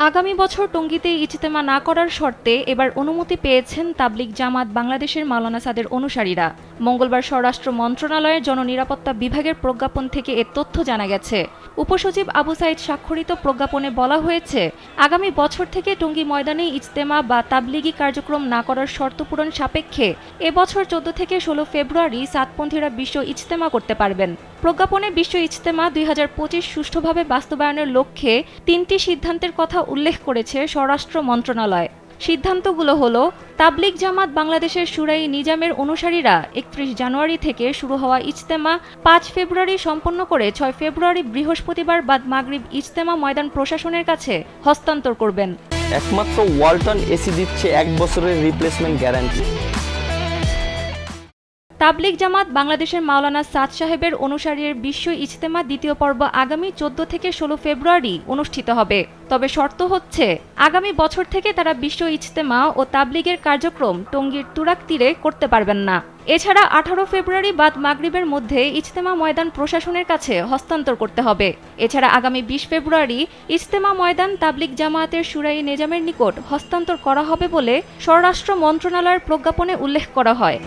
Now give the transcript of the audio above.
আগামী বছর টঙ্গীতে ইজতেমা না করার শর্তে এবার অনুমতি পেয়েছেন তাবলিগ জামাত বাংলাদেশের মাওলানা সাদের অনুসারীরা। মঙ্গলবার স্বরাষ্ট্র মন্ত্রণালয়ের জননিরাপত্তা বিভাগের প্রজ্ঞাপন থেকে এ তথ্য জানা গেছে। উপসচিব আবু সাইদ স্বাক্ষরিত প্রজ্ঞাপনে বলা হয়েছে, আগামী বছর থেকে টঙ্গী ময়দানে ইজতেমা বা তাবলিগি কার্যক্রম না করার শর্ত পূরণ সাপেক্ষে এবছর 14 থেকে 16 ফেব্রুয়ারি সাতপন্থীরা বিশ্ব ইজতেমা করতে পারবেন। প্রজ্ঞাপনে বিশ্ব ইজতেমা 2025 সুষ্ঠুভাবে বাস্তবায়নের লক্ষ্যে 3টি সিদ্ধান্তের কথা উল্লেখ করেছে স্বরাষ্ট্র মন্ত্রণালয়। সিদ্ধান্তগুলো হলো, তাবলিগ জামাত বাংলাদেশের শুরাই নিজামের অনুসারীরা 31 জানুয়ারি থেকে শুরু হওয়া ইজতেমা 5 ফেব্রুয়ারি সম্পন্ন করে 6 ফেব্রুয়ারি বৃহস্পতিবার বাদ মাগরিব ইজতেমা ময়দান প্রশাসনের কাছে হস্তান্তর করবেন। একমাত্র ওয়ালটন এসি দিচ্ছে 1 বছরের রিপ্লেসমেন্ট গ্যারান্টি। তাবলিগ জামাত বাংলাদেশের মাওলানা সাদ সাহেবের অনুসারীর বিশ্ব ইজতেমা দ্বিতীয় পর্ব আগামী 14 থেকে 16 ফেব্রুয়ারি অনুষ্ঠিত হবে। তবে শর্ত হচ্ছে, আগামী বছর থেকে তারা বিশ্ব ইজতেমা ও তাবলিগের কার্যক্রম টঙ্গীর তুরাগ তীরে করতে পারবেন না। এছাড়া 18 ফেব্রুয়ারি বাদ মাগরিবের মধ্যে ইজতেমা ময়দান প্রশাসনের কাছে হস্তান্তর করতে হবে। এছাড়া আগামী 20 ফেব্রুয়ারি ইজতেমা ময়দান তাবলিগ জামায়াতের শুরাই নিজামের নিকট হস্তান্তর করা হবে বলে স্বরাষ্ট্র মন্ত্রণালয়ের প্রজ্ঞাপনে উল্লেখ করা হয়।